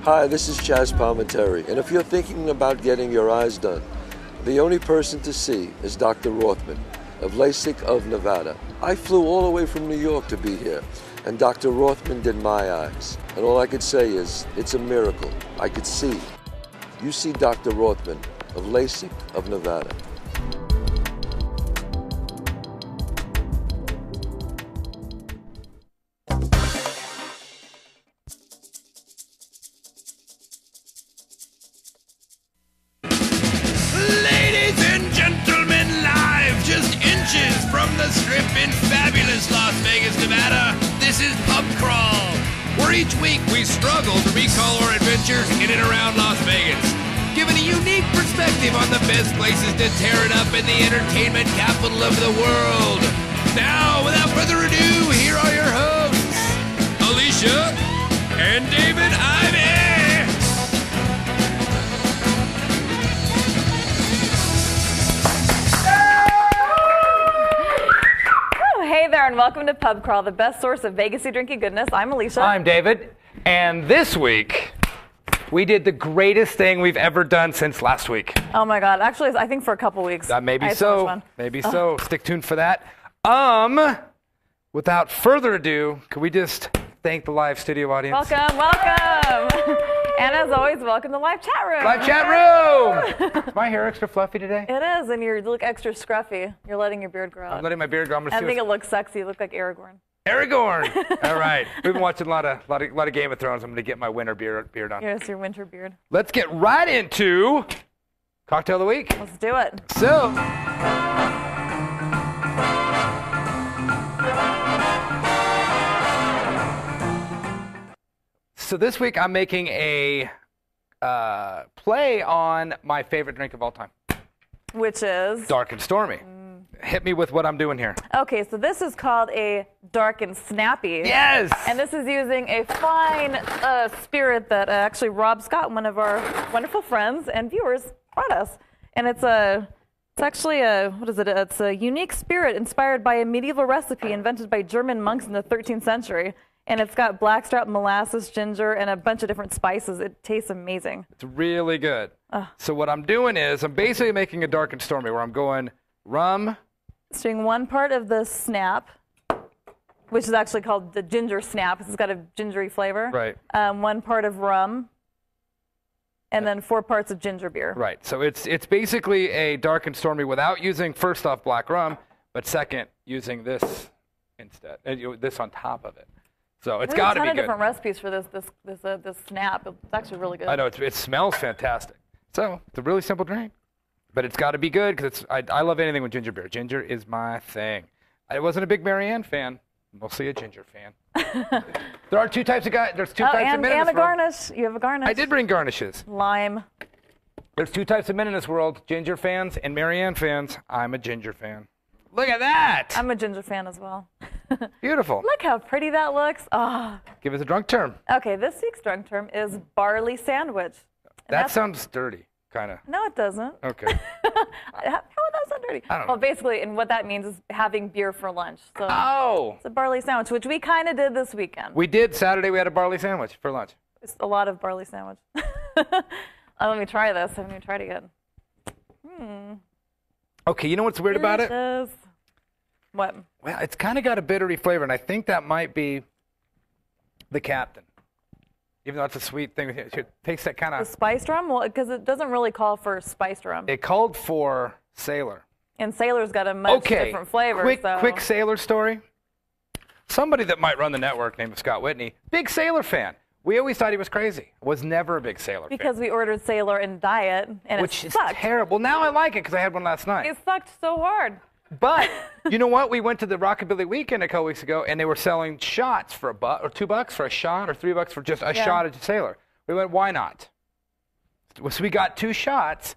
Hi, this is Chaz Palminteri, and if you're thinking about getting your eyes done, the only person to see is Dr. Rothman of LASIK of Nevada. I flew all the way from New York to be here, and Dr. Rothman did my eyes. And all I could say is, it's a miracle. I could see. You see Dr. Rothman of LASIK of Nevada. From the Strip in fabulous Las Vegas, Nevada, this is Pub Crawl, where each week we struggle to recall our adventures in and around Las Vegas, giving a unique perspective on the best places to tear it up in the entertainment capital of the world. Now, without further ado, here are your hosts, Alicia and David Ivey. Hey there, and welcome to Pub Crawl, the best source of Vegas-y drinky goodness. I'm Alicia. I'm David, and this week we did the greatest thing we've ever done since last week. Oh my God! Actually, I think for a couple weeks. Maybe so. Maybe so. Stick tuned for that. Without further ado, can we just thank the live studio audience? Welcome. And as always, welcome to live chat room. Live chat room. Is my hair extra fluffy today? It is, and you look extra scruffy. You're letting your beard grow out. I'm letting my beard grow. I think it looks sexy. You look like Aragorn. Aragorn. All right. We've been watching a lot of Game of Thrones. I'm going to get my winter beard on. Yes, your winter beard. Let's get right into Cocktail of the Week. Let's do it. So this week I'm making a play on my favorite drink of all time. Which is? Dark and Stormy. Hit me with what I'm doing here. Okay, so this is called a Dark and Snappy. Yes! And this is using a fine spirit that actually Rob Scott, one of our wonderful friends and viewers, brought us. And it's actually it's a unique spirit inspired by a medieval recipe invented by German monks in the 13th century. And it's got blackstrap, molasses, ginger, and a bunch of different spices. It tastes amazing. It's really good. So what I'm doing is I'm basically making a Dark and Stormy where I'm going rum. It's doing one part of the snap, which is actually called the ginger snap because it's got a gingery flavor. Right. 1 part of rum, and then 4 parts of ginger beer. Right. So it's basically a Dark and Stormy without using, first off, black rum, but second, using this instead, and this on top of it. So it's got to be good. There's a ton of different recipes for this snap. It's actually really good. I know it smells fantastic. So it's a really simple drink, but it's got to be good because I love anything with ginger beer. Ginger is my thing. I wasn't a big Marianne fan. Mostly a ginger fan. There are 2 types of guys. There's 2 types of men in this world. And a garnish. You have a garnish. I did bring garnishes. Lime. There's 2 types of men in this world: ginger fans and Marianne fans. I'm a ginger fan. Look at that! I'm a ginger fan as well. Beautiful. Look how pretty that looks. Oh. Give us a drunk term. Okay, this week's drunk term is Barley Sandwich. That sounds dirty, kind of. No, it doesn't. Okay. How would that sound dirty? I don't know. Well, basically, and what that means is having beer for lunch. So it's a barley sandwich, which we kind of did this weekend. We did. Saturday, we had a barley sandwich for lunch. It's a lot of barley sandwich. Let me try this. I haven't even tried it yet. Okay, you know what's weird about it? What? Well, it's kind of got a bittery flavor, and I think that might be the Captain. Even though it's a sweet thing, it tastes that kind of... The spiced rum? Well, because it doesn't really call for spiced rum. It called for Sailor. And Sailor's got a much different flavor. Quick Sailor story. Somebody that might run the network named Scott Whitney, big Sailor fan. We always thought he was crazy. Was never a big Sailor fan. Because we ordered Sailor in diet, and which it sucked. Is terrible. Now I like it because I had one last night. It sucked so hard. But you know what? We went to the Rockabilly Weekend a couple weeks ago, and they were selling shots for $1 or $2 for a shot, or $3 for just a shot of Sailor. We went, why not? So we got 2 shots.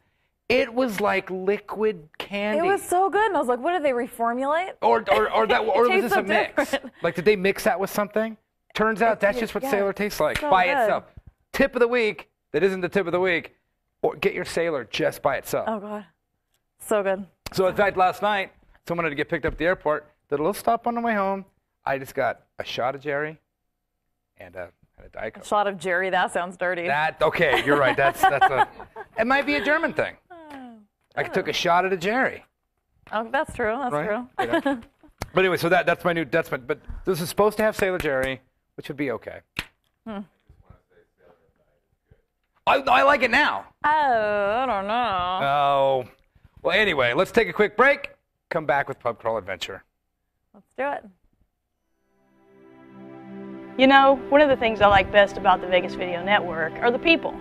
It was like liquid candy. It was so good, and I was like, what did they reformulate? Or was this a mix? Different. Like, did they mix that with something? Turns out that's just what Sailor tastes like so by good. itself. Tip of the week that isn't the tip of the week, or get your Sailor just by itself. Oh, God. So good. So, in fact, last night, someone had to get picked up at the airport. Did a little stop on the way home. I just got a shot of Jerry and a And a Diet Coke. A shot of Jerry. That sounds dirty. Okay, you're right. It might be a German thing. I took a shot at a Jerry. Oh, that's true. That's Right? true. Yeah. But anyway, so that's my new. But this is supposed to have Sailor Jerry, which would be okay. I like it now. Oh, I don't know. Oh. Well, anyway, let's take a quick break. Come back with Pub Crawl Adventure. Let's do it. You know, one of the things I like best about the Vegas Video Network are the people.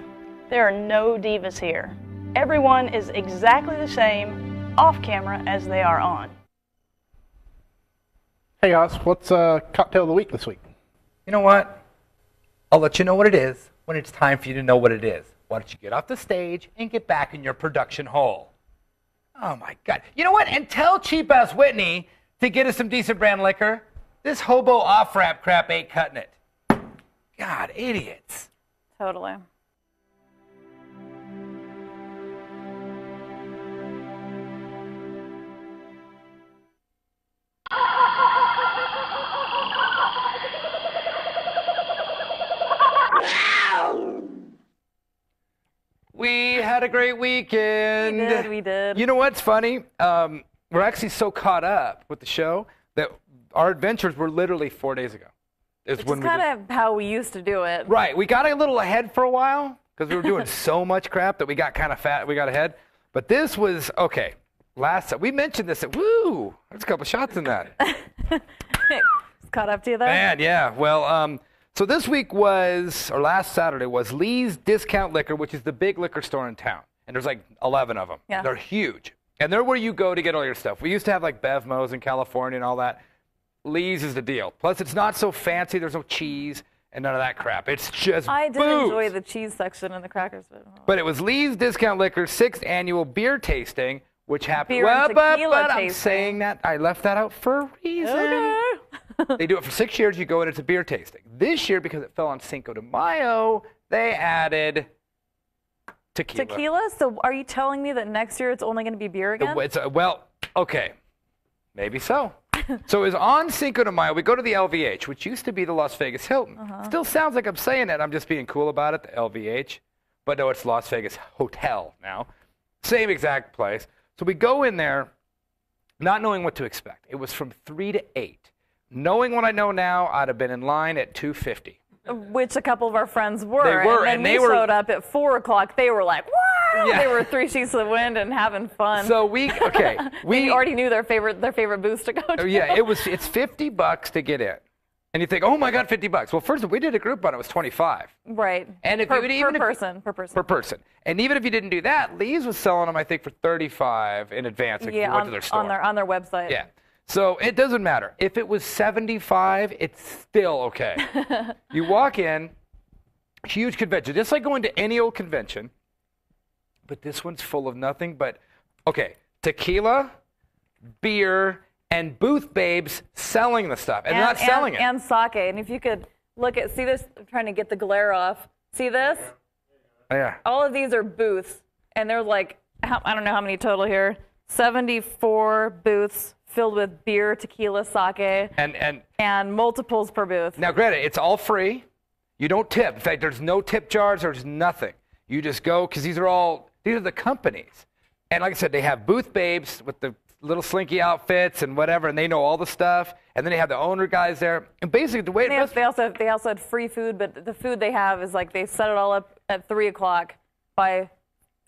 There are no divas here. Everyone is exactly the same off camera as they are on. Hey guys, what's cocktail of the week this week? You know what? I'll let you know what it is when it's time for you to know what it is. Why don't you get off the stage and get back in your production hole? Oh my God. You know what? And tell cheap-ass Whitney to get us some decent brand liquor. This hobo off-rap crap ain't cutting it. God, idiots. Totally. We had a great weekend. We did. You know what's funny? We're actually so caught up with the show that our adventures were literally 4 days ago. It's kind of how we used to do it. Right. We got a little ahead for a while because we were doing so much crap that we got kind of fat. We got ahead. But this was, okay, we mentioned this. Woo! There's a couple shots in that. Caught up to you there? Man, yeah. Well, so this week was, or last Saturday was Lee's Discount Liquor, which is the big liquor store in town. And there's like 11 of them. Yeah. They're huge. And they're where you go to get all your stuff. We used to have like Bevmo's in California and all that. Lee's is the deal. Plus, it's not so fancy. There's no cheese and none of that crap. It's just I did booze. enjoy the cheese section and the crackers. But it was Lee's Discount Liquor 6th annual beer tasting, which happened. Beer and tequila but I'm tasting. saying that I left that out for a reason. Okay. They do it for 6 years. You go in, it's a beer tasting. This year, because it fell on Cinco de Mayo, they added tequila. Tequila? So are you telling me that next year it's only going to be beer again? Well, okay. Maybe so. So it was on Cinco de Mayo. We go to the LVH, which used to be the Las Vegas Hilton. Still sounds like I'm saying it. I'm just being cool about it, the LVH. But no, it's Las Vegas Hotel now. Same exact place. So we go in there not knowing what to expect. It was from 3 to 8. Knowing what I know now, I'd have been in line at 2:50. Which a couple of our friends were. They were, and they we were, showed up at 4 o'clock. They were like, wow! Yeah. They were 3 sheets of the wind and having fun. So we already knew their favorite booths to go to. Yeah, it's $50 to get in. And you think, oh my God, $50. Well, first we did a group run, it was 25. Right. And if per person. And even if you didn't do that, Lee's was selling them, I think, for 35 in advance. If you went to their store. on their website. Yeah. So it doesn't matter. If it was 75, it's still okay. You walk in, huge convention, just like going to any old convention, but this one's full of nothing but, okay, tequila, beer, and booth babes selling the stuff. And not selling it. And sake. And if you could see this, I'm trying to get the glare off. See this? Yeah. All of these are booths. And they're like, I don't know how many total here, 74 booths filled with beer, tequila, sake, and multiples per booth. Now, granted, it's all free. You don't tip. In fact, there's no tip jars. There's nothing. You just go, because these are the companies. And like I said, they have booth babes with the little slinky outfits and whatever, and they know all the stuff. And then they have the owner guys there. And basically, the way they also had free food, but the food they have is like they set it all up at 3 o'clock. By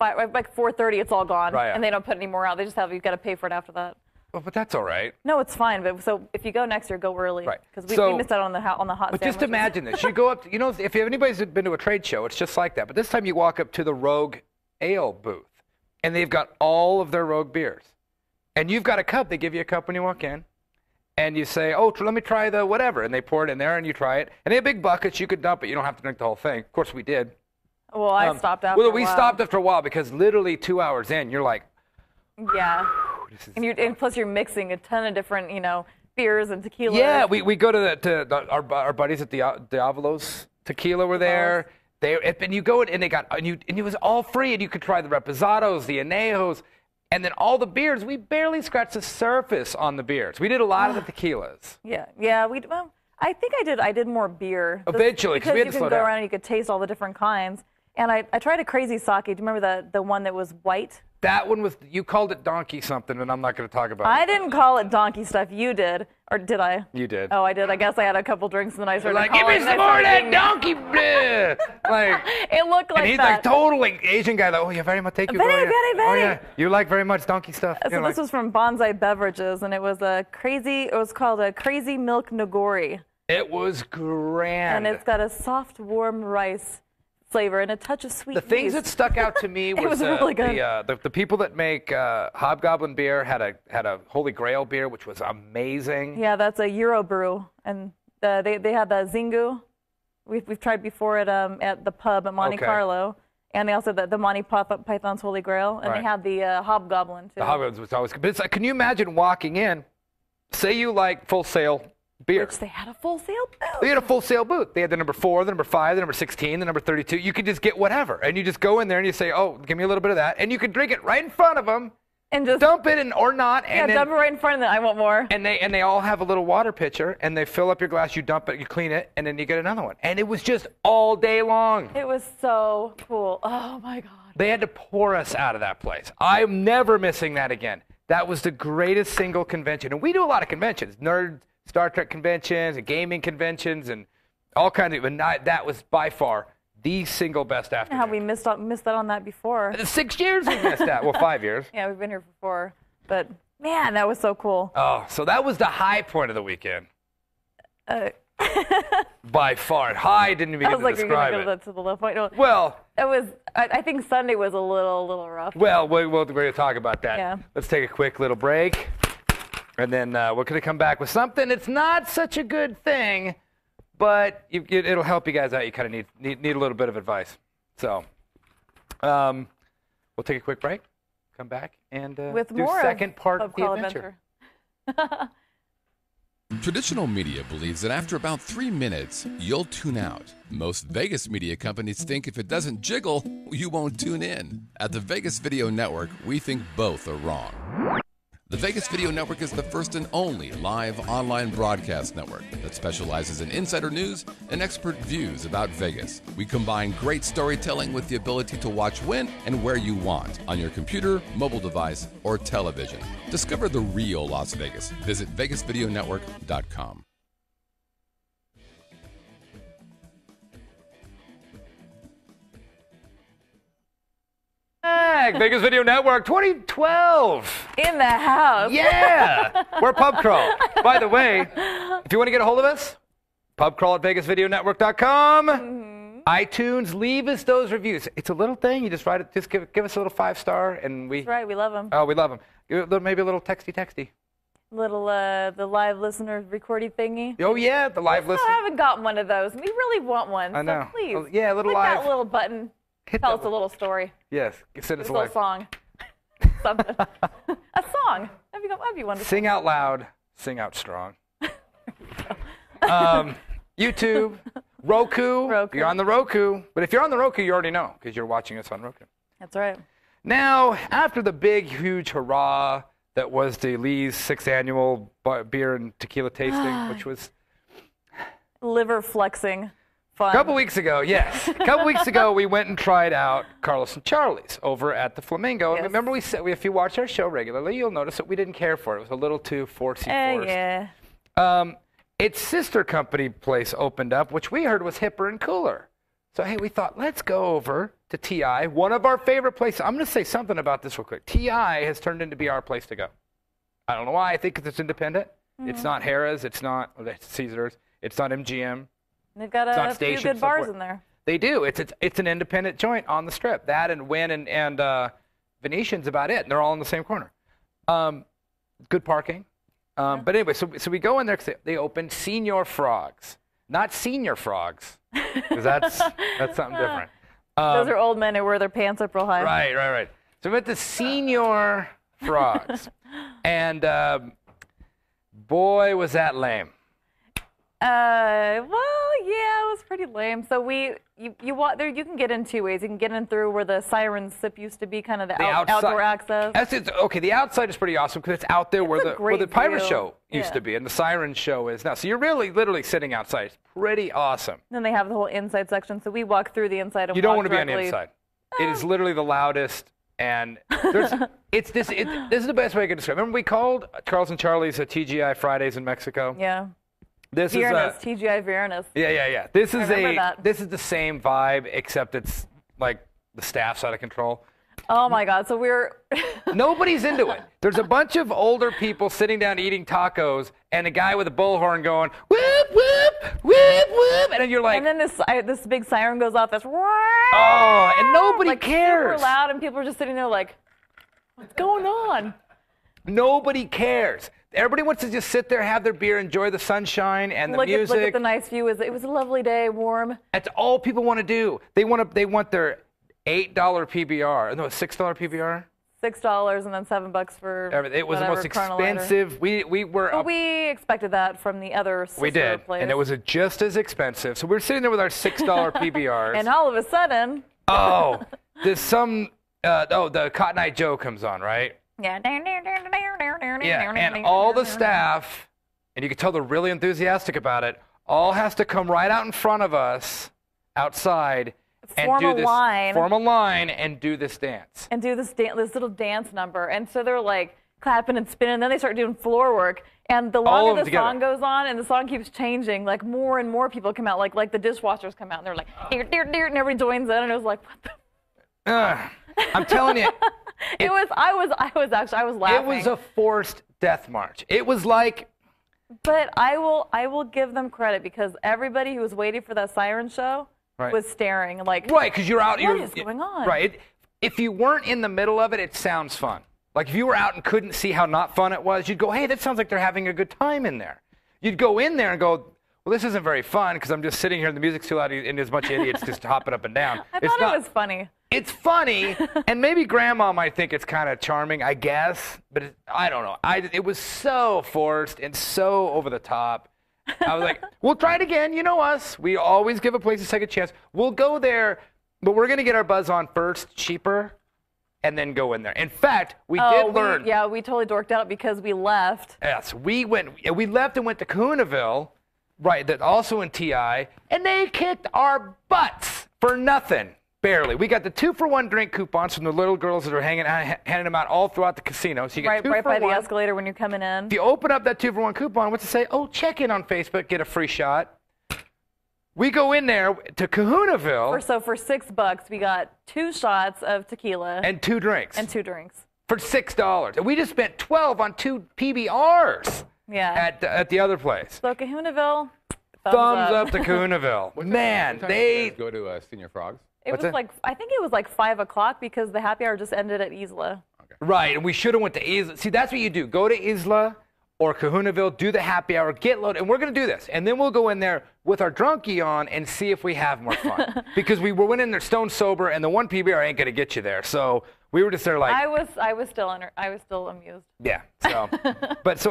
like 4:30, it's all gone, right, yeah. And they don't put any more out. They just you've got to pay for it after that. Well, but that's all right. No, it's fine. But so if you go next year, go early, right? Because we missed out on the hot. But just imagine this: you go up. If anybody's been to a trade show, it's just like that. But this time you walk up to the Rogue Ale booth, and they've got all of their Rogue beers, and you've got a cup. They give you a cup when you walk in, and you say, "Oh, let me try the whatever," and they pour it in there, and you try it. And they have big buckets. You could dump it. You don't have to drink the whole thing. Of course, we did. Well, I stopped after. Well, we stopped after a while because literally 2 hours in, you're like, yeah. And plus you're mixing a ton of different, beers and tequila. Yeah, we go to our buddies at the Diavolos Tequila were there. And you go in and it was all free, and you could try the Reposados, the Anejos, and then all the beers. We barely scratched the surface on the beers. We did a lot of the tequilas. Yeah. I think I did more beer. Eventually, because we had to you slow could go down. around and you could taste all the different kinds. And I tried a crazy sake. Do you remember the one that was white? That one was, you called it donkey something, and I'm not going to talk about it. I didn't call it donkey stuff. You did. Or did I? You did. Oh, I did. I guess I had a couple drinks and then I started Like, give me some more of that donkey bleh. Like, it looked like and he's that. like totally Asian guy. Like, oh, yeah, very much. Thank you. Very, Gloria. very, very. Oh, yeah. You like very much donkey stuff. So this was from Bonsai Beverages, and it was called a crazy milk nagori. It was grand. And it's got a soft, warm rice flavor and a touch of sweet The things yeast. that stuck out to me was really good. the people that make Hobgoblin beer had a Holy Grail beer, which was amazing. Yeah, that's a Euro brew, and they had the Zingu. We've tried before at the pub at Monte Carlo, and they also had the Monty Python's Holy Grail, and Right. they had the Hobgoblin too. The Hobgoblin was always good. But it's like, can you imagine walking in, say you like Full Sail beer. Which they had a full sale booth. They had a Full Sail booth. They had the number 4, the number 5, the number 16, the number 32. You could just get whatever, and you just go in there and you say, "Oh, give me a little bit of that," and you could drink it right in front of them, And just dump it in or not, yeah, and then, dump it right in front of them. I want more. and they all have a little water pitcher, and they fill up your glass. You dump it, you clean it, and then you get another one. And it was just all day long. It was so cool. Oh my God. They had to pour us out of that place. I'm never missing that again. That was the greatest single convention, and we do a lot of conventions, nerd Star Trek conventions and gaming conventions and all kinds of. But that was by far the single best afternoon. How we missed out on that before. 6 years we missed that. Well, 5 years. Yeah, we've been here before, but man, that was so cool. Oh, so that was the high point of the weekend. By far, high didn't even I get was to like, you're describe gonna go it. to the low point. No, Well, it was. I think Sunday was a little rough. well, we're going to talk about that. Yeah. Let's take a quick little break, and then we're going to come back with something. It's not such a good thing, but it'll help you guys out. You kind of need a little bit of advice. So, we'll take a quick break, come back, and With do more second part of of the Call adventure. Traditional media believes that after about 3 minutes, you'll tune out. Most Vegas media companies think if it doesn't jiggle, you won't tune in. At the Vegas Video Network, we think both are wrong. The Vegas Video Network is the first and only live online broadcast network that specializes in insider news and expert views about Vegas. We combine great storytelling with the ability to watch when and where you want on your computer, mobile device, or television. Discover the real Las Vegas. Visit VegasVideoNetwork.com. Vegas Video Network 2012. In the house. Yeah, we're Pub Crawl. By the way, if you want to get a hold of us, pubcrawl at VegasVideoNetwork.com. iTunes, leave us those reviews. It's a little thing. You just write it. Just give us a little 5-star, and we. That's right. We love them. Oh, we love them. Maybe a little texty. Little the live listener recording thingy. Oh yeah, the live I listen. haven't gotten one of those. We really want one. I know. So please. Oh, yeah, a little click live. that little button. Hit Tell that us a little story. Yes, send us This a little live. song. Something. A song. That'd be wonderful. Sing out loud. Sing out strong. YouTube, Roku. You're on the Roku. But if you're on the Roku, you already know because you're watching us on Roku. That's right. Now, after the big, huge hurrah that was the Lee's 6th annual beer and tequila tasting, which was Liver flexing. Fun. a couple weeks ago, yes. A couple weeks ago, we went and tried out Carlos and Charlie's over at the Flamingo. And Yes. remember, we said if you watch our show regularly, you'll notice that we didn't care for it. It was a little too forced. Yeah. Its sister company place opened up, which we heard was hipper and cooler. So, hey, we thought, let's go over to TI, one of our favorite places. I'm going to say something about this real quick. TI has turned into be our place to go. I don't know why. I think 'cause it's independent. Mm-hmm. It's not Harrah's. It's not Caesar's. It's not MGM. They've got not a few station, good so bars forth. in there. They do. It's an independent joint on the Strip. That and Wynn and Venetian's about it. And they're all in the same corner. Good parking. But anyway, so we go in there because they opened Senior Frogs, not Senior Frogs, because that's something different. Those are old men who wear their pants up real high. Right. So we went to Senior Frogs, and boy, was that lame. Well, yeah, it was pretty lame. So you walk there. You can get in two ways. You can get in through where the Siren Sip used to be, kind of the outdoor access. Okay, the outside is pretty awesome because it's out there where the pirate show used to be and the Siren show is now. So you're really literally sitting outside. It's pretty awesome. Then they have the whole inside section. So we walk through the inside. And you don't want to be on the inside. It is literally the loudest. And this is the best way I can describe it. Remember we called Carl's and Charlie's TGI Fridays in Mexico? Yeah. This Viernes, TGI Viernes. Yeah. This is the same vibe, except it's like the staff's out of control. Oh my God! So nobody's into it. There's a bunch of older people sitting down eating tacos, and a guy with a bullhorn going whoop whoop whoop whoop, and then you're like, and then this big siren goes off. And nobody cares. Super loud, and people are just sitting there like, what's going on? Nobody cares. Everybody wants to just sit there, have their beer, enjoy the sunshine and the music. Look at the nice view. It was a lovely day, warm. That's all people want to do. They want their $8 PBR. No, $6 PBR. $6 and then $7 for everything. It was the most expensive. We expected that from the other sister We did, place. and it was just as expensive. So we were sitting there with our $6 PBRs. And all of a sudden, the Cotton Eye Joe comes on, right? Yeah. Yeah, and all the staff, and you can tell they're really enthusiastic about it, all has to come right out in front of us, outside, form a line and do this dance. And do this little dance number. And so they're like clapping and spinning, and then they start doing floor work. And the longer the song goes on, and the song keeps changing, like more and more people come out, like the dishwashers come out, and they're like, dear, dear, dear, and everybody joins in, and it was like, what the? I'm telling you. I was laughing. It was a forced death march. It was like. But I will give them credit because everybody who was waiting for that siren show was staring like. Right, because you're out. What is going on? Right. If you weren't in the middle of it, it sounds fun. Like if you were out and couldn't see how not fun it was, you'd go, hey, that sounds like they're having a good time in there. You'd go in there and go, well, this isn't very fun because I'm just sitting here and the music's too loud and there's a bunch of idiots just hopping up and down. I thought it was funny. It's funny, and maybe Grandma might think it's kind of charming, I guess, but I don't know. It was so forced and so over the top. I was like, we'll try it again. You know us. We always give a place a second chance. We'll go there, but we're going to get our buzz on first, cheaper, and then go in there. In fact, we did learn. Yeah, we totally dorked out because we left. Yes, we left and went to Kahunaville, right, that also in TI, and they kicked our butts for nothing. Barely. We got the 2-for-1 drink coupons from the little girls that are handing them out all throughout the casino. So you get right by the escalator when you're coming in. If you open up that 2-for-1 coupon, what's it say? Oh, check in on Facebook, get a free shot. We go in there to Kahunaville. So for $6, we got 2 shots of tequila. And 2 drinks. For $6. And we just spent $12 on 2 PBRs. Yeah. At the other place. So Kahunaville, thumbs up to Kahunaville. Man, they go to Senior Frogs. I think it was like 5 o'clock because the happy hour just ended at Isla. Okay. Right, and we should have went to Isla. See, that's what you do. Go to Isla or Kahunaville, do the happy hour, get loaded, and we're going to do this. And then we'll go in there with our drunkie on and see if we have more fun. Because we went in there stone sober, and the 1 PBR ain't going to get you there. So we were just there like. I was still amused. Yeah. So,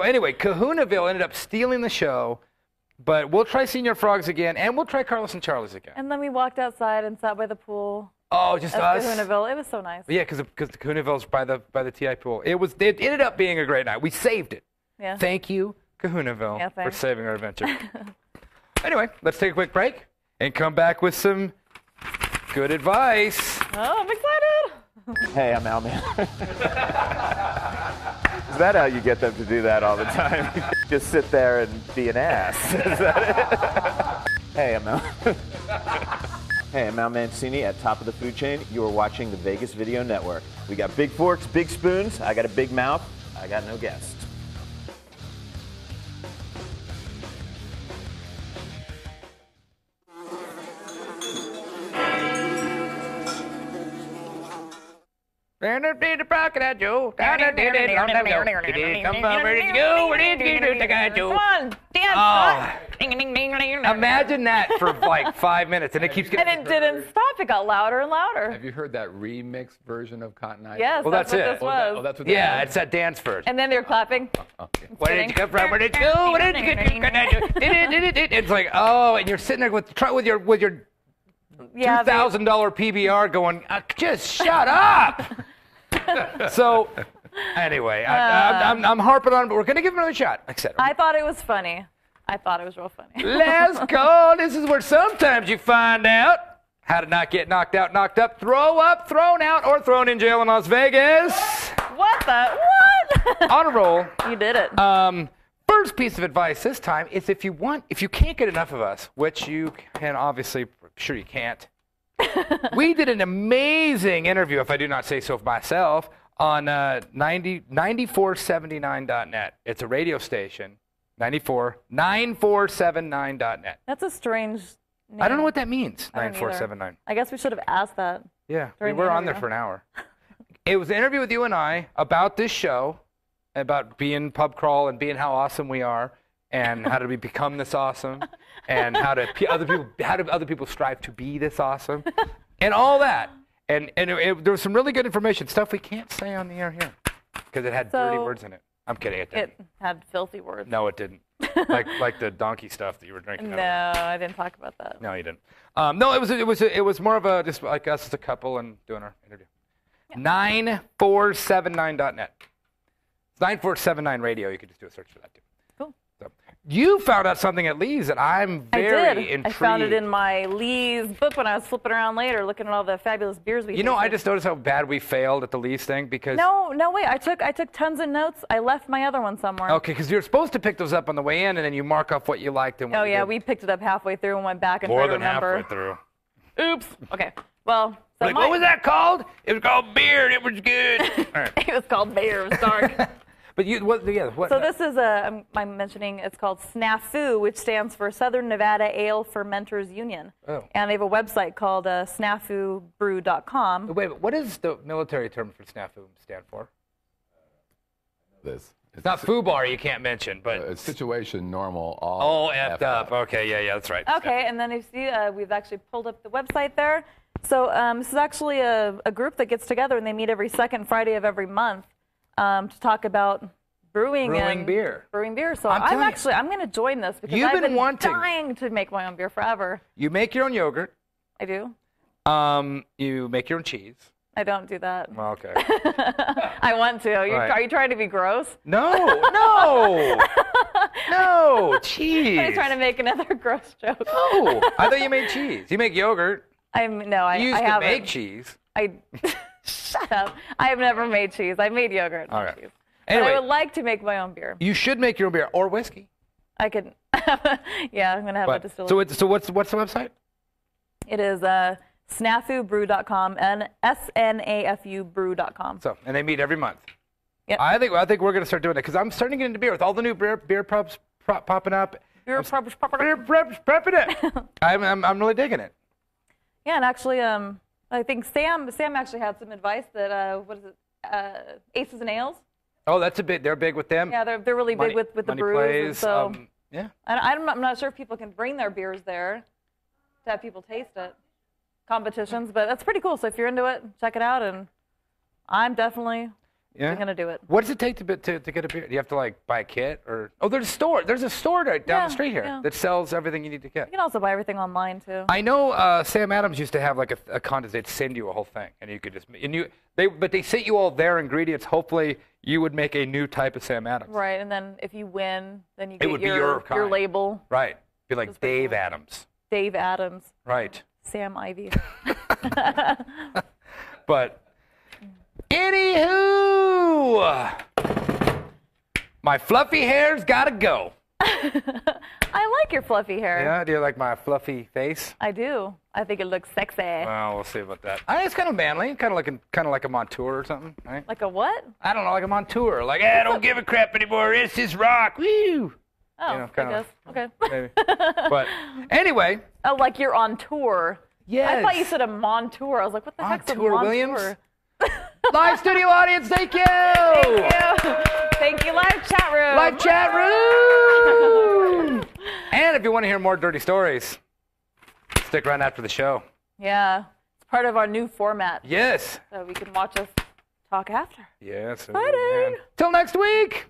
anyway, Kahunaville ended up stealing the show. But we'll try Senior Frogs again, and we'll try Carlos and Charlie's again. And then we walked outside and sat by the pool. Oh, just us? Kahunaville. It was so nice. Yeah, because the Kahunaville's by the TI pool. It ended up being a great night. We saved it. Yeah. Thank you, Kahunaville, for saving our adventure. Anyway, let's take a quick break and come back with some good advice. Oh, I'm excited. Hey, I'm Al, man. Is that how you get them to do that all the time? Just sit there and be an ass. Is that it? Hey, I'm Al. Hey, I'm Al Mancini at Top of the Food Chain. You are watching the Vegas Video Network. We got big forks, big spoons. I got a big mouth. I got no guests. Come on, ready to go. Come on, dance. Imagine that for like 5 minutes, and it keeps getting. And it didn't stop. It got louder and louder. Have you heard that remixed version of Cotton Eye? Yes, Well, that's that's what it. this was. That's what Yeah, it's that dance version. And then they're clapping. Okay. Where did you come from? Where did you go? What did you do? It's like, oh, and you're sitting there with your Yeah, $2,000 PBR going, just shut up. So, anyway, I'm harping on, but we're gonna give him another shot. I thought it was funny. I thought it was real funny. Last call. This is where sometimes you find out how to not get knocked out, knocked up, throw up, thrown out, or thrown in jail in Las Vegas. What? On a roll. You did it. First piece of advice this time is if you can't get enough of us, which you can obviously, sure you can't. We did an amazing interview, if I do not say so myself, on 9479.net. It's a radio station. 9479.net. That's a strange name. I don't know what that means. I don't either. 9479. I guess we should have asked that. Yeah, we during were the on there interview. for an hour. It was an interview with you and I about this show, about being pub crawl and being how awesome we are, and how do we become this awesome, and how do other people strive to be this awesome, and all that. And there was some really good information, stuff we can't say on the air here because it had dirty words in it. I'm kidding. It didn't. It had filthy words. No, it didn't. like the donkey stuff that you were drinking. No, I didn't talk about that. No, you didn't. No, it was more of a just like us as a couple and doing our interview. Yeah. 9479.net. It's 9479 radio. You could just do a search for that too. Cool. So, you found out something at Lee's that I'm very intrigued. I found it in my Lee's book when I was flipping around later, looking at all the fabulous beers we. You know, I just noticed how bad we failed at the Lee's thing because. No, wait. I took tons of notes. I left my other one somewhere. Okay, because you're supposed to pick those up on the way in, and then you mark off what you liked and what. Oh you yeah, didn't. we picked it up halfway through and went back and More tried to than remember. halfway through. Oops. Okay. Well. So Like, what was that called? It was called beer, and it was good. All right. It was called beer. It was dark. But what? So this is I'm mentioning it's called Snafu, which stands for Southern Nevada Ale Fermenters Union. Oh. And they have a website called snafubrew.com. Wait, what does the military term for snafu stand for? This. It's not foo bar you can't mention, but It's situation normal. all effed up. Okay, yeah, that's right. Okay, and then you see we've actually pulled up the website there. So this is actually a group that gets together and they meet every second Friday of every month to talk about brewing beer. Brewing beer. So I'm going to join this because You've I've been wanting- dying to make my own beer forever. You make your own yogurt. I do. You make your own cheese. I don't do that. Well, okay. I want to. Right. Are you trying to be gross? No. Cheese. Are you trying to make another gross joke? No. I thought you made cheese. You make yogurt. I You used to haven't. make cheese. Shut up. I have never made cheese. I made yogurt. All not right. cheese. Anyway. But I would like to make my own beer. You should make your own beer or whiskey. I could. Yeah, I'm gonna have a distillery. So what's the website? It is snafubrew.com and snafubrew.com. So, and they meet every month. Yep. I think we're going to start doing it because I'm starting to get into beer with all the new beer pubs popping up. Beer pubs popping up. Beer pubs popping up. I'm really digging it. Yeah, and actually, I think Sam actually had some advice that what is it? Aces and Ales. Oh, that's a bit. They're big with them. Yeah, they're really big with the Money brews. And Plays, so yeah. I'm not sure if people can bring their beers there to have people taste it. Competitions, but that's pretty cool. So if you're into it, check it out. And I'm definitely going to do it. What does it take to get a beer? Do you have to like buy a kit or? Oh, there's a store. There's a store down the street here that sells everything you need to get. You can also buy everything online too. I know Sam Adams used to have like a contest. They'd send you a whole thing, and you could just but they sent you all their ingredients. Hopefully, you would make a new type of Sam Adams. Right, and then if you win, then you It would get be your kind. label. Right, be like Dave Adams. Dave Adams. Right. Sam Ivy. But anywho, my fluffy hair's gotta go. I like your fluffy hair. Yeah, do you like my fluffy face? I do. I think it looks sexy. Well, we'll see about that. It's kind of manly, kind of like I'm on tour or something, right? Like a what? I don't know, like I'm on tour. Like, I don't give a crap anymore. It's just rock. Woo! Oh, You know, I kinda guess. Okay. Maybe. But anyway. Oh, like you're on tour. Yes. I thought you said a montour. I was like, what the On heck's tour, a montour? Williams? Live studio audience, thank you! Thank you. Thank you, live chat room. Live chat room! And And if you want to hear more dirty stories, stick around after the show. Yeah. It's part of our new format. Yes. So we can watch us talk after. Yes. Exciting. Till next week.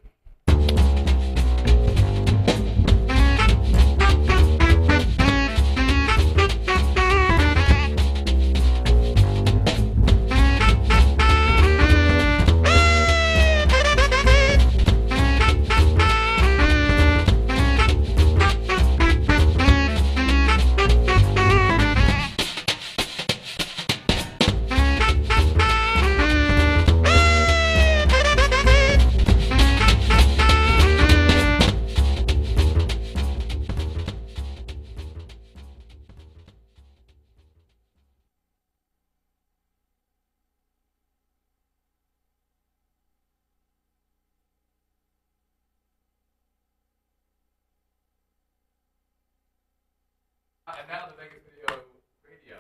And now the Vegas Video radio.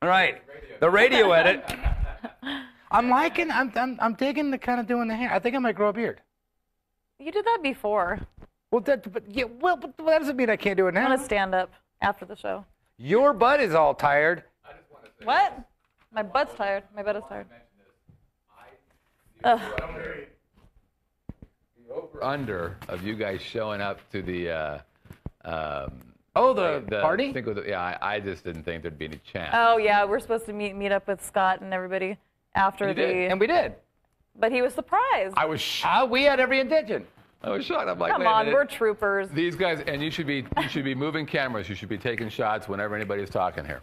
All right, the radio edit. I'm digging the kind of doing the hair. I think I might grow a beard. You did that before. Well, but that doesn't mean I can't do it I'm now. going to stand up after the show. Your butt is all tired. I just want to say What? My butt's tired. My butt is tired. Ugh. the over-under of you guys showing up to the The party? I just didn't think there'd be any chance. Oh, yeah. We're supposed to meet up with Scott and everybody after You did. And we did. But he was surprised. I was shocked. We had every intention. I was shocked. I'm like, Come wait a on, minute. we're troopers. These guys, and you should be moving cameras. You should be taking shots whenever anybody's talking here.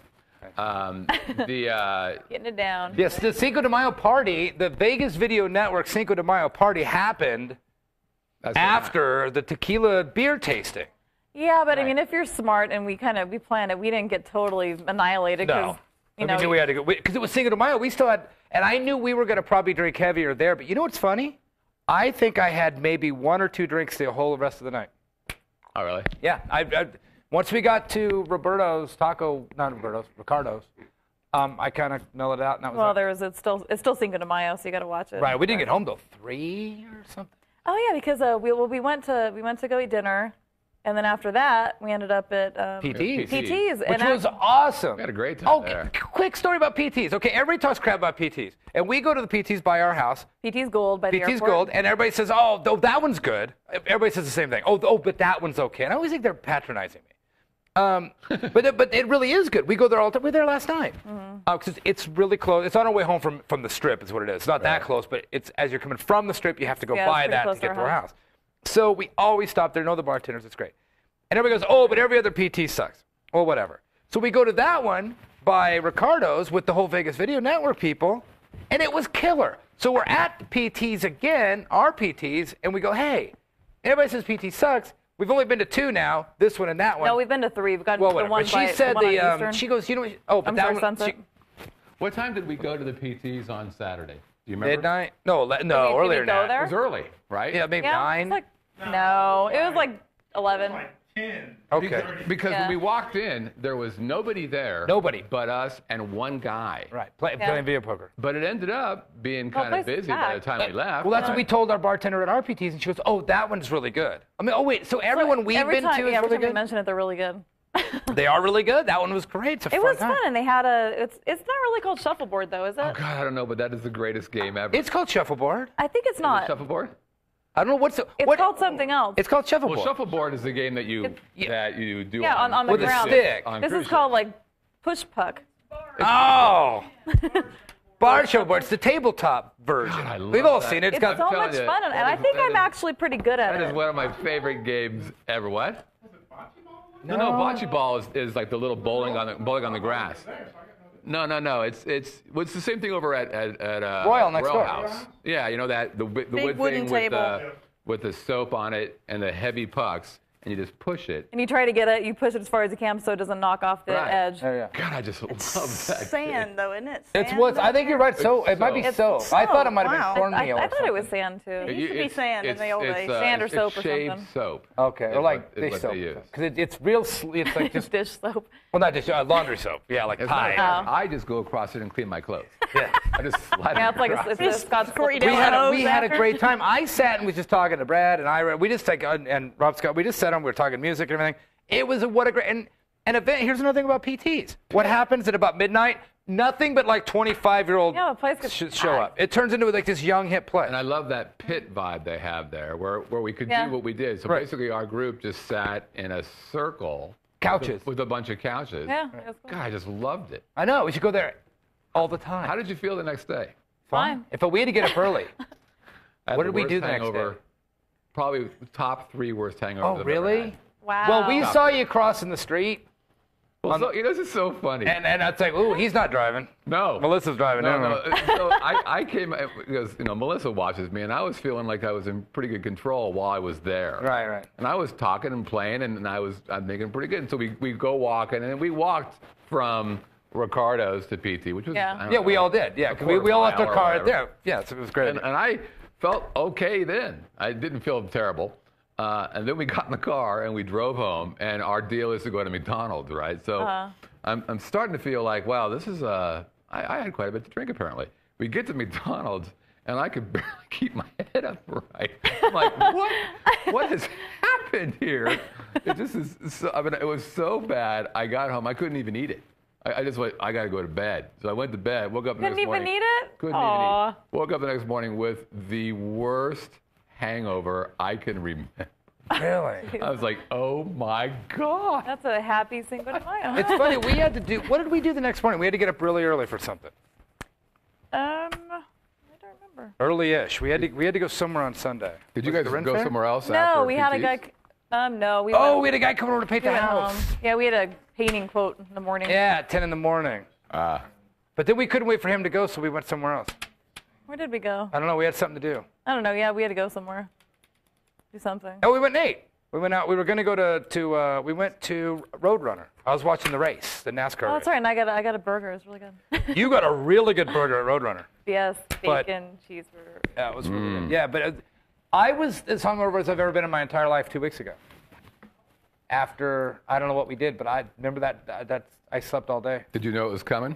Getting it down. Yes, the Cinco de Mayo party, the Vegas Video Network Cinco de Mayo party happened after the tequila beer tasting. Yeah, but I mean, if you're smart and we planned it, we didn't get totally annihilated because, We knew we had to go. Because it was Cinco de Mayo, we still had, and I knew we were going to probably drink heavier there, but you know what's funny? I think I had maybe 1 or 2 drinks the whole rest of the night. Oh, really? Yeah. Once we got to Ricardo's, I kind of mellowed out, and that was it's still Cinco de Mayo, so you got to watch it. Right, we didn't get home till 3 or something. Oh yeah, because we went to go eat dinner, and then after that we ended up at PT's. PT's, Which was awesome. We had a great time there. Quick story about PT's. Okay, everybody talks crap about PT's. And we go to the PT's by our house. PT's Gold by the airport. PT's Gold, and everybody says, oh, that one's good. Everybody says the same thing. Oh, but that one's okay. And I always think they're patronizing me. But it really is good. We go there all the time. We were there last night. Because it's really close. It's on our way home from the Strip is what it is. It's not that close, but it's as you're coming from the Strip, you have to go by that to get to our house. So we always stop there, know the bartenders. It's great. And everybody goes, oh, but every other PT sucks. Well, whatever. So we go to that one by Ricardo's with the whole Vegas Video Network people, and it was killer. So we're at PT's again, our PT's, and we go, hey, everybody says PT sucks. We've only been to 2 now, this one and that one. No, we've been to 3. We've got well, the whatever. one But by she said the one on Eastern. she goes, you know what? Oh, but I'm that sorry, one. Sunset. What time did we go to the PT's on Saturday? Do you remember? Midnight? No, Did earlier we than go that. there? It was early, right? Yeah, maybe Yeah, 9. it was like 11. Okay. Because when we walked in, there was nobody there. Nobody. But us and one guy. Right, playing video poker. But it ended up being kind of place is busy by the packed. time we left. Well, that's what we told our bartender at RPTs, and she goes, "Oh, that one's really good." I mean, oh wait, so everyone we've been to is every really time we good. mention it, they're really good. They are really good. That one was great. It's a It fun was time. fun, and they had it's not really called shuffleboard though, is it? Oh, God, I don't know, but that is the greatest game ever. It's called shuffleboard. I think it's not. Shuffleboard? I don't know what's It's called something else. It's called shuffleboard. Well, shuffleboard is the game that you do Yeah, on the With a ground. stick. on This cruise is called like push puck. Oh, bar shuffleboard. It's the tabletop version. I love We've all that. seen it. It's got so telling much you, fun, and that I is- think that I'm is- actually pretty good at That is it. one of my favorite games ever. What? No, bocce ball is like the little bowling on the grass. No. It's the same thing over at Royal next door. House. Yeah, you know that the wood wooden thing table. with the soap on it and the heavy pucks, and you just push it. And you try to get it, you push it as far as you can so it doesn't knock off the Right. edge. Yeah. God, I just love that. Sand, though, isn't it? It's Sand what I think you're right. So it might be It's soap. soap. I thought it might have Wow. been cornmeal. I or thought it was something. sand too. It used to be sand in the old days. Sand or soap or shaved something. soap. Okay, is or like what- is dish what soap. they use. Because it's real. It's like just Dish soap. well, not dish laundry soap. Yeah, like It's pie. not- I just go across it and clean my clothes. Yeah. I just slide Yeah, it it's like across. it's a Scott's Before you We don't had hose we had a after? great time. I sat and was just talking to Brad and Ira. We just and Rob Scott. We just sat on. We were talking music and everything. It was what a great an event. Here's another thing about PTs. What happens at about midnight? Nothing but like 25-year-old Yeah, the place gets show up. It turns into like this young hip play. And I love that pit vibe they have there, where we could Yeah. do what we did. So Right. basically, our group just sat in a circle, Couches. with a bunch of couches. Yeah, it was cool. God, I just loved it. I know. We should go there all the time. How did you feel the next day? Fine. If we had to get up early. I had What the did we worst do the next hangover, day? Probably top 3 worst hangovers. Oh, I've ever really? had. Wow. Well, we saw you crossing the street, Well, so, this is so funny. and I'd say, "Ooh, he's not driving. no. Melissa's driving." No. So I came because Melissa watches me, and I was feeling like I was in pretty good control while I was there. Right. And I was talking and playing, and I'm thinking pretty good. And so we go walking, and we walked from Ricardo's to PT, which was Yeah. I don't Yeah, know, we all did. Yeah, a 'cause quarter we all left mile our or car whatever. there. Yeah, so it was great. And I felt okay then. I didn't feel terrible. And then we got in the car and we drove home. And our deal is to go to McDonald's, right? So I'm starting to feel like, wow, this is I had quite a bit to drink apparently. We get to McDonald's and I could barely keep my head upright. I'm like, what has happened here? It just is. So, I mean, it was so bad. I got home, I couldn't even eat it. I just went, I got to go to bed. So I went to bed, woke up the next morning. Couldn't even eat it? Couldn't Aw. even eat. Woke up the next morning with the worst hangover I can remember. Really? I was like, oh my God. That's a happy Cinco de Mayo. It's funny. We had to do. What did we do the next morning? We had to get up really early for something. I don't remember. Early-ish. We had to go somewhere on Sunday. Did you Was it guys the Ren go Fair? somewhere else No, after we had a PTs? guy. No, we. Oh, went, we had a guy coming over to paint the we went house. home. Yeah, we had a painting quote in the morning. Yeah, at 10 in the morning. Ah. But then we couldn't wait for him to go, so we went somewhere else. Where did we go? I don't know. We had something to do. I don't know. Yeah, we had to go somewhere. Do something. Oh, we went Nate. We went out. We were going to go to we went to Roadrunner. I was watching the race, the NASCAR Oh, race. that's right. And I got a burger. It was really good. You got a really good burger at Roadrunner. Yes, But- bacon, cheeseburger. Yeah, it was really good. Yeah, but I was as hungover as I've ever been in my entire life 2 weeks ago. After, I don't know what we did, but I remember that I slept all day. Did you know it was coming?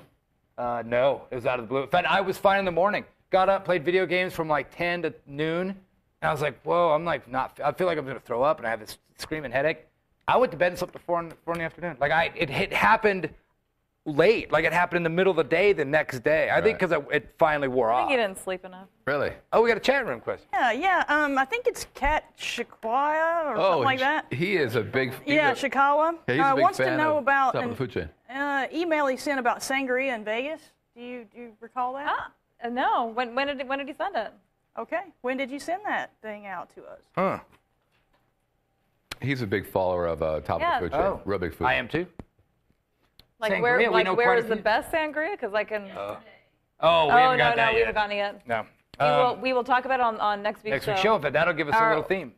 No, it was out of the blue. In fact, I was fine in the morning. Got up, played video games from like 10 to noon. And I was like, whoa, I'm like I feel like I'm going to throw up and I have this screaming headache. I went to bed and slept at 4 in the afternoon. Like it happened late. Like it happened in the middle of the day the next day. I think because it finally wore I off. think you didn't sleep enough. Really? Oh, we got a chat room question. Yeah. I think it's Kat Shikawa or something like that. He is a big. Yeah, Shikawa. Yeah, he's a big wants fan to know of about Top of an the Food Chain. email he sent about sangria in Vegas. Do you recall that? No. When did he send it? Okay. When did you send that thing out to us? Huh. He's a big follower of Top Yeah. of the Food Chain. Oh. Real big food. I am too. Like Sangria, we know where quite a is the few. best sangria? Because I can. Oh, we haven't got that we yet. haven't gotten it yet. No. We will talk about it on next week's Next week's show, but that'll give us a little theme.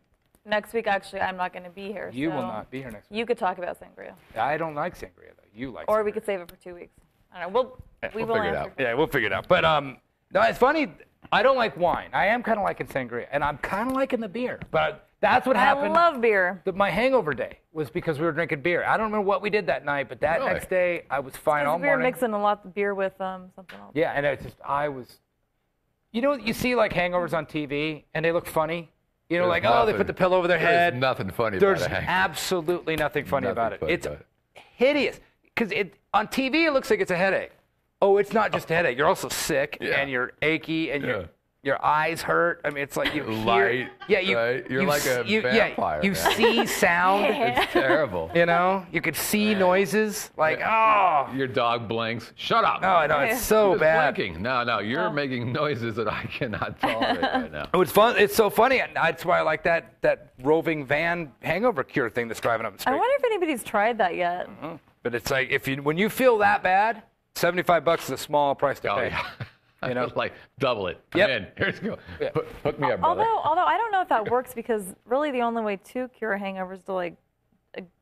Next week, actually, I'm not going to be here. You so will not be here next week. You could talk about sangria, I don't like sangria, though. You like or sangria. we could save it for 2 weeks. I don't know. We will figure it answer. out. Yeah, we'll figure it out. But no, it's funny. I don't like wine. I am kind of liking sangria, and I'm kind of liking the beer. But that's what I happened. love beer. My hangover day was because we were drinking beer. I don't remember what we did that night, but that Really? next day I was fine all We're morning. mixing a lot of beer with something else. Yeah, and it's just I was. You know, you see like hangovers on TV, and they look funny. You know, There's like they nothing- put the pillow over their head. There's nothing funny There's about a hangover. absolutely nothing funny Nothing about it. funny It's about it. hideous because on TV it looks like it's a headache. Oh, it's not just a headache. You're also sick Yeah. and you're achy and Yeah. your eyes hurt. I mean, it's like you hear. Light, Yeah, you. right? You're you like a vampire, You man. see sound. It's terrible. You know, you could see noises. Like Your dog blinks. Shut up. oh, I know it's so It's bad. blinking. No, you're making noises that I cannot tolerate right now. Oh, it's fun. It's so funny. And that's why I like that roving van hangover cure thing that's driving up the I street. wonder if anybody's tried that yet. But it's like when you feel that bad, $75 is a small price to Oh, pay. yeah. You know? Like double it. Yep. I'm in. Here's go. Yeah. Hook me up, brother. Although I don't know if that works because really the only way to cure hangovers is to like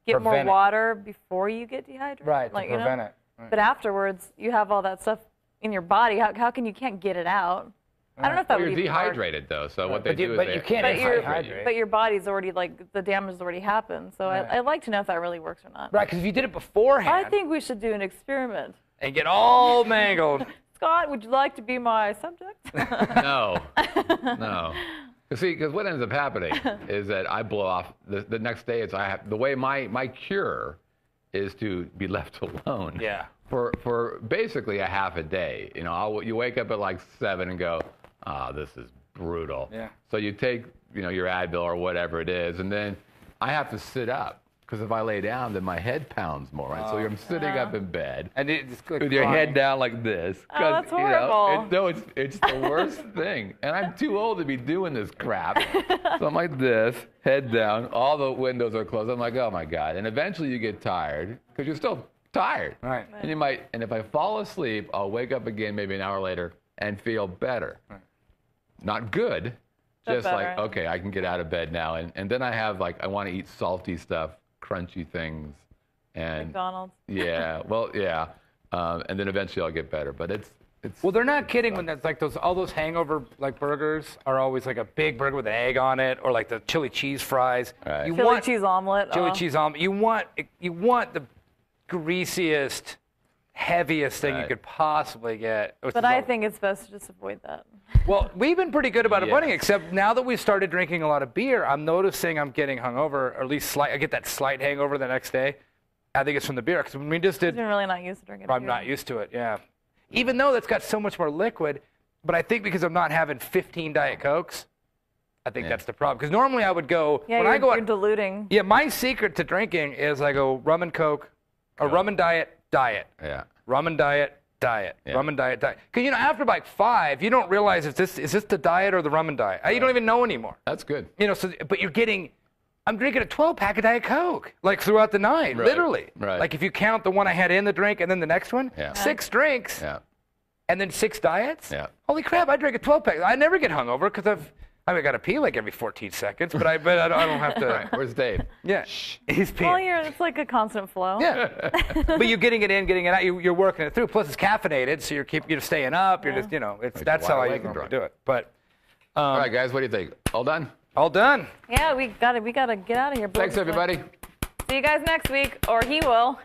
get more Prevent it. water before you get dehydrated. Right, like, to prevent it. Right. But afterwards, you have all that stuff in your body. How can you can't get it out? I don't know if that Well, would you're even work. dehydrated though, so what they But you- do is but they you can't they But you're- hydrate. But your body's already like the damage has already happened. So Right. I'd like to know if that really works or not. Right, because if you did it beforehand I think we should do an experiment. and get all mangled. Scott, would you like to be my subject? No. Because what ends up happening is that I blow off the next day. The way my cure is to be left alone. Yeah. For basically a half a day. You know, you wake up at like 7 and go, this is brutal. Yeah. So you take your Advil or whatever it is, and then I have to sit up. Because if I lay down, then my head pounds more, right? So I'm sitting up in bed and it's with your head down like this. Oh, that's horrible. It's the worst thing. And I'm too old to be doing this crap. So I'm like this, head down, all the windows are closed. I'm like, oh my God. And eventually you get tired because you're still tired. Right. And if I fall asleep, I'll wake up again maybe an hour later and feel better. Right. Not good. Just like, okay, I can get out of bed now. And then I have I want to eat salty stuff. Crunchy things, and McDonald's. Yeah, well, yeah, and then eventually I'll get better. But it's well, they're not kidding when that's like all those hangover burgers are always like a big burger with an egg on it, or like the chili cheese fries. Right. Chili cheese omelet. Cheese omelet. You want the greasiest, heaviest thing you could possibly get. But I think it's best to just avoid that. Well, we've been pretty good about avoiding it, except now that we've started drinking a lot of beer, I'm noticing I'm getting hungover, or at least I get that slight hangover the next day. I think it's from the beer, because when we just did... You're really not used to drinking beer. I'm not used to it, yeah. Even though that's got so much more liquid, but I think because I'm not having 15 Diet Cokes, I think that's the problem. Because normally I would go... Yeah, you're diluting. Yeah, my secret to drinking is I go rum and Coke, or rum and diet. Yeah. Rum and diet. Yeah. Rum and diet. Because after like 5, you don't realize is this the diet or the rum and diet. You don't even know anymore. That's good. But I'm drinking a 12-pack of Diet Coke throughout the night, literally. Right. Like if you count the one I had in the drink and then the next one, 6 drinks. Yeah. And then 6 diets. Yeah. Holy crap! I drink a 12-pack. I never get hungover because I got to pee like every 14 seconds, but I don't have to. Right. Where's Dave? Yeah, he's peeing. Well, it's like a constant flow. Yeah, but you're getting it in, getting it out. You're working it through. Plus, it's caffeinated, so you're staying up. You're just that's how I normally do it. But all right, guys, what do you think? All done? All done. Yeah, we gotta get out of here. Thanks, everybody. See you guys next week, or he will.